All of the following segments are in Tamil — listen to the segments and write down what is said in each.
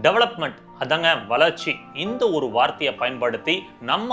டெவலப்மெண்ட் அதாங்க வளர்ச்சி. இந்த ஒரு வார்த்தையை பயன்படுத்தி நம்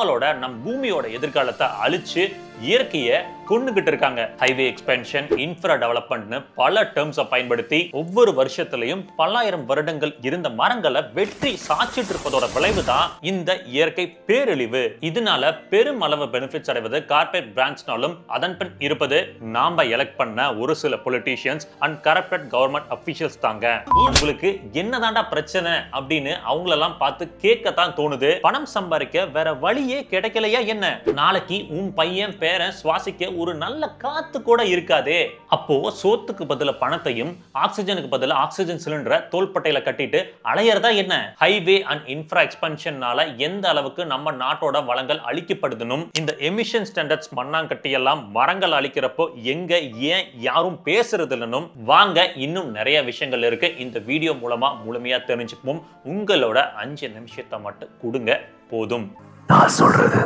பூமியோட எதிர்காலத்தை அழிச்சு இயற்கையை கொண்டுகிட்டு இருக்காங்க. ஹைவே எக்ஸ்பென்ஷன், இன்ஃப்ரா டெவலப்மெண்ட்னு பல டேர்ம்ஸை பயன்படுத்தி ஒவ்வொரு வருஷத்திலையும் பல்லாயிரம் வருடங்கள் இருந்த மரங்களை வெற்றி சாச்சிட்டு இருப்பதோட விளைவு தான் இந்த இயற்கை பேரழிவு. இதனால பெருமளவு பெனிஃபிட்ஸ் அடைவது கார்பரேட் பிரான்ச்னாலும் அதன் பின் இருப்பது நாம எலெக்ட் பண்ண ஒரு சில politicians and corrupted government officials தாங்க. உங்களுக்கு என்னதாண்டா பிரச்சனை அப்படின்னு அவங்களெல்லாம் பார்த்து கேட்கத்தான் தோணுது. பணம் சம்பாதிக்க வேற வழியே கிடைக்கலையா என்ன? நாளைக்கு உன் பையன் பேரன் சுவாசிக்க ஒரு நல்ல காத்து கூட இருக்காதே. அப்போ சோத்துக்கு பதில பணத்தையும் ஆக்சிஜனுக்கு பதில ஆக்சிஜன் சிலிண்டரை தோள்பட்டையில கட்டிட்டு அலையறதா என்ன? ஹைவே அண்ட் இன்ஃப்ரா எக்ஸ்பென்ஷனால எந்த அளவுக்கு நம்ம நாட்டோட வளங்கள் அழிக்கப்படுதுனும், இந்த எமிஷன் ஸ்டாண்டர்ட்ஸ் மண்ணாங்கட்டி எல்லாம் மரங்கள் அழிக்கிறப்போ எங்க ஏன் யாரும் பேசுறது இல்லைனும் வாங்க இன்னும் நிறைய விஷயங்கள் இருக்கு. இந்த வீடியோ மூலமா முழுமையா தெரிஞ்சுப்போம். உங்களோட 5 நிமிஷத்தை மட்டும் கொடுங்க போதும். நான் சொல்றது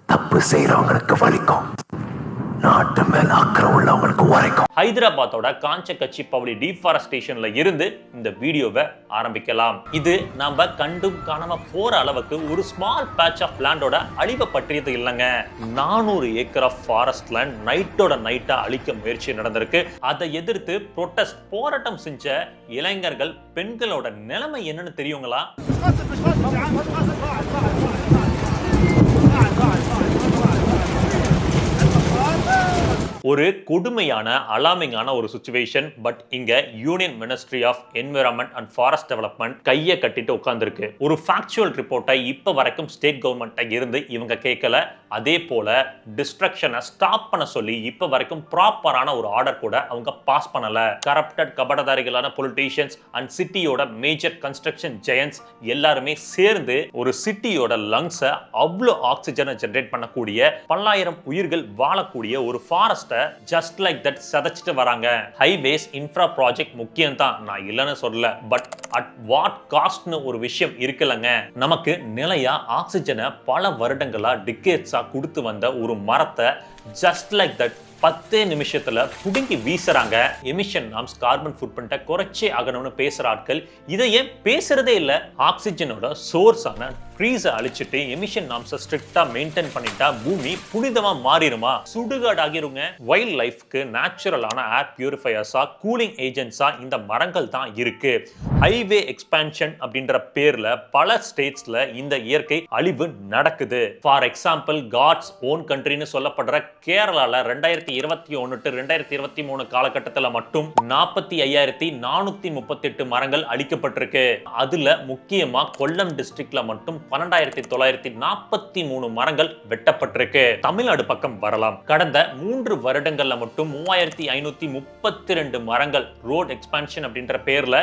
தப்பு செய்யறவங்களுக்கு வலிக்கும், நாட்டு மேல அக்கறை உள்ளவங்களுக்கு உரைக்கும். ஹைதராபாத்தோட காஞ்சகச்சிப்பவளி டீஃபாரஸ்டேஷன்ல இருந்து இந்த வீடியோவை ஆரம்பிக்கலாம். இது நாம கண்டும் காணாம போற அளவுக்கு ஒரு ஸ்மால் பேட்ச் ஆஃப் லேண்டோட அழிவை பற்றியது இல்லைங்க. 400 ஏக்கர் ஆஃப் ஃபாரஸ்ட் லேண்ட் நைட்டோட நைட்டா அழிக்க முயற்சி நடந்திருக்கு. அதை எதிர்த்து ப்ரொட்டஸ்ட் போராட்டம் செஞ்ச இளைஞர்கள், பெண்களோட நிலைமை என்னன்னு தெரியுங்களா? ஒரு கொடுமையான அலார்மிங்கான ஒரு சிச்சுவேஷன். பட் இங்க union ministry of environment and forest development கையை கட்டிட்டு உட்கார்ந்துருக்கு. ஒரு ஃபேக்சுவல் ரிப்போர்ட்டை இப்ப வரைக்கும் ஸ்டேட் கவர்மெண்ட்டை இருந்து இவங்க கேட்கல. அதே போல டிஸ்ட்ரக்ஷனை ஸ்டாப் பண்ண சொல்லி இப்ப வரைக்கும் ப்ராப்பரான ஒரு ஆர்டர் கூட அவங்க பாஸ் பண்ணல. கரப்டட் கபடதாரிகளான பொலிட்டீஷியன்ஸ் அண்ட் சிட்டியோட மேஜர் கன்ஸ்ட்ரக்ஷன் ஜெயன்ட்ஸ் எல்லாருமே சேர்ந்து ஒரு சிட்டியோட லங்ஸை அவ்வளோ ஆக்சிஜனை ஜெனரேட் பண்ணக்கூடிய பல்லாயிரம் உயிர்கள் வாழக்கூடிய ஒரு ஃபாரஸ்ட் just like that சதச்சிட்டு வராங்க. ஹைவேஸ் இன்ஃப்ரா ப்ராஜெக்ட் முக்கியம் தான், நான் இல்லைன்னு சொல்லல. பட் அட் வாட் காஸ்ட்னு ஒரு விஷயம் இருக்குல்லங்க. நமக்கு நிலையா ஆக்சிஜனை பல வருடங்களா டிகேட்ஸா கொடுத்து வந்த ஒரு மரத்தை just like that 10 நிமிஷத்துல புடுங்கி வீசுறாங்க. எமிஷன் நார்ம்ஸ், கார்பன் ஃபுட் பிரிண்ட்டை குறைச்சே ஆகணும்னு பேசுற ஆட்கள் இதை ஏன் பேசுறதே இல்ல? ஆக்சிஜனோட சோர்ஸான ட்ரீஸை அழிச்சிட்டு எமிஷன் நார்ம்ஸை ஸ்ட்ரிக்டா மெயின்டைன் பண்ணிட்டா பூமி புனிதமா மாறிடுமா? சுடுகாடு ஆகிருங்க. வைல்ட் லைஃப்க்கு நேச்சுரலான ஏர் பியூரிஃபையர்ஸா, கூலிங் ஏஜென்ட்ஸா இந்த மரங்கள் தான் இருக்கு. ஹைவே எக்ஸ்பான்ஷன் அப்படின்ற பேர்ல பல ஸ்டேட்ஸ்ல இந்த இயற்கை அழிவு நடக்குது. ஃபார் எக்ஸாம்பிள், காட்ஸ் ஓன் கண்ட்ரின்னு சொல்லப்படுற கேரளால 2021 to 2023 காலகட்டத்தில் மட்டும் 45,438 மரங்கள் அழிக்கப்பட்டிருக்கு. அதுல முக்கியமா கொல்லம் டிஸ்ட்ரிக்ட்ல மட்டும் 12,943 மரங்கள் வெட்டப்பட்டிருக்கு. தமிழ்நாடு பக்கம் வரலாம். கடந்த 3 வருடங்கள்ல மட்டும் 3,532 மரங்கள் ரோட் எக்ஸ்பான்ஷன் அப்படின்ற பேர்ல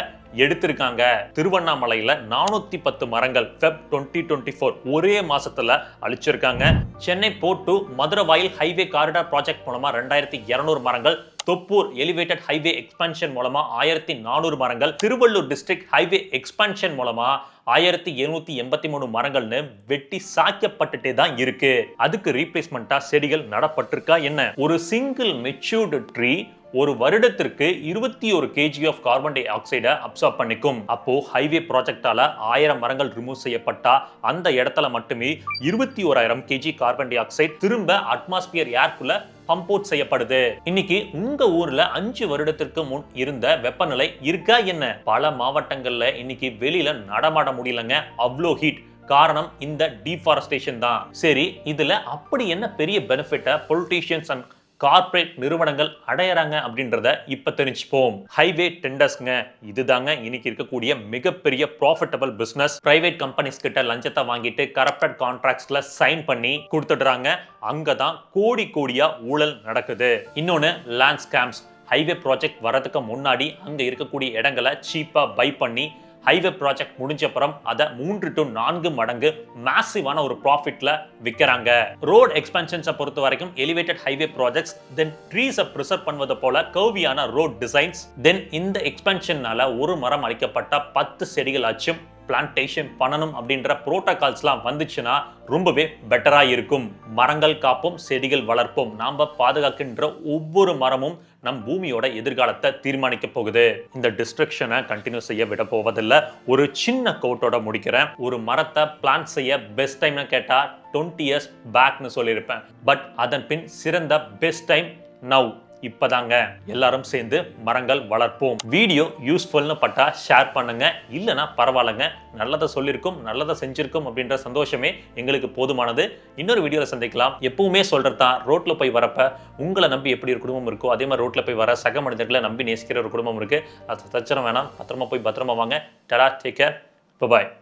எடுத்திருக்காங்க. திருவண்ணாமலையில 410 மரங்கள் Feb 2024 ஒரே மாசத்துல அழிச்சிருக்காங்க. சென்னை போர்ட் டு மதுரை வாயில் ஹைவே காரிடார் ப்ராஜெக்ட் மூலமா 2,200 மரங்கள், தொப்பூர் எலிவேட்டட் ஹைவே எக்ஸ்பான்ஷன் மூலமா 1,400 மரங்கள், திருவள்ளூர் டிஸ்ட்ரிக்ட் ஹைவே எக்ஸ்பான்ஷன் மூலமா 1,783 மரங்கள்னு வெட்டி சாய்க்கப்பட்டுட்டே தான் இருக்கு. அதுக்கு ரீப்ளேஸ்மெண்டா செடிகள் நடப்பட்டிருக்கா என்ன? ஒரு சிங்கிள் மெச்சூர்டு ட்ரீ ஒரு வருடத்திற்கு 21 kg ஆஃப் கார்பன் டை ஆக்சைடை அப்சார்ப் பண்ணிக்கும். அப்போ ஹைவே ப்ராஜெக்டால 1000 மரங்கள் ரிமூவ் செய்யப்பட்டா அந்த இடத்துல மட்டுமே 21,000 kg கார்பன் டை ஆக்சைடு திரும்ப அட்மாஸ்பியர் ஏர்க்குள்ள பம்ப் அவுட் செய்யப்படுது. இன்னைக்கு உங்க ஊர்ல 5 வருடத்திற்கு முன் இருந்த வெப்பநிலை இருக்கா என்ன? பல மாவட்டங்கள்ல இன்னைக்கு வெளியில நடமாட முடியலங்க, அவ்வளோ ஹீட். காரணம் இந்த டீஃபாரஸ்டேஷன் தான். சரி, இதுல அப்படி என்ன பெரிய பெனிஃபிட்டை பொலிட்டீஷியன்ஸ் அண்ட் கார்ப்பரேட் நிறுவனங்கள் அடையறாங்க அப்படின்றத இப்ப தெரிஞ்சுப்போம். ஹைவே டெண்டர்ஸ்ங்க, இதுதாங்க இன்னைக்கு இருக்கக்கூடிய மிகப்பெரிய ப்ராஃபிட்டபிள் பிசினஸ். பிரைவேட் கம்பெனிஸ் கிட்ட லஞ்சத்தை வாங்கிட்டு கரப்டட் கான்ட்ராக்ட்ஸ்ல சைன் பண்ணி கொடுத்துடுறாங்க. அங்கதான் கோடி கோடியா ஊழல் நடக்குது. இன்னொன்னு லேண்ட் ஸ்கேம்ஸ். ஹைவே ப்ராஜெக்ட் வரதுக்கு முன்னாடி அங்க இருக்கக்கூடிய இடங்களை சீப்பா பை பண்ணி ஹைவே ப்ராஜெக்ட் முடிஞ்சப்புறம் அதை 3 to 4 மடங்கு மேசிவான ஒரு ப்ராஃபிட்ல விற்கிறாங்க. ரோட் எக்ஸ்பான்ஷன்ஸை பொறுத்த வரைக்கும் எலிவேட்டட் ஹைவே ப்ராஜெக்ட்ஸ், தென் ட்ரீஸை ப்ரிசர்வ் பண்ணுவது போல கர்வியான ரோட் டிசைன்ஸ், தென் இந்த எக்ஸ்பான்ஷனால ஒரு மரம் அழிக்கப்பட்ட 10 செடிகள் ஆச்சும் பிளான்டேஷன் பண்ணணும் அப்படின்ற புரோட்டோகால்ஸ்லாம் வந்துச்சுன்னா ரொம்பவே பெட்டரா இருக்கும். மரங்கள் காப்போம், செடிகள் வளர்ப்போம். நாம பாதுகாக்கின்ற ஒவ்வொரு மரமும் நம் பூமியோட எதிர்காலத்தை தீர்மானிக்க போகுது. இந்த டிஸ்ட்ரக்ஷனை கண்டினியூ செய்ய விட போவதில்லை. ஒரு சின்ன கோட்டோட முடிக்கிறேன். ஒரு மரத்தை பிளான் செய்ய பெஸ்ட் டைம்னு கேட்டா 20 years பேக்னு சொல்லியிருப்பேன். பட் அதன் பின் சிறந்த பெஸ்ட் டைம் நவ், இப்பதாங்க. எல்லாரும் சேர்ந்து மரங்கள் வளர்ப்போம். வீடியோ யூஸ்ஃபுல்னு பட்டா ஷேர் பண்ணுங்க, இல்லைன்னா பரவாயில்லைங்க. நல்லதை சொல்லியிருக்கும், நல்லதை செஞ்சிருக்கும் அப்படின்ற சந்தோஷமே எங்களுக்கு போதுமானது. இன்னொரு வீடியோவில் சந்திக்கலாம். எப்பவுமே சொல்றதுதான், ரோட்ல போய் வரப்ப உங்களை நம்பி எப்படி ஒரு குடும்பம் இருக்கோ அதே மாதிரி ரோட்ல போய் வர சக மனிதர்களை நம்பி நேசிக்கிற ஒரு குடும்பம் இருக்கு. அது தச்சரம் வேணாம். பத்திரமா போய் பத்திரமா வாங்க. டடா, டேக் கேர், பாய்.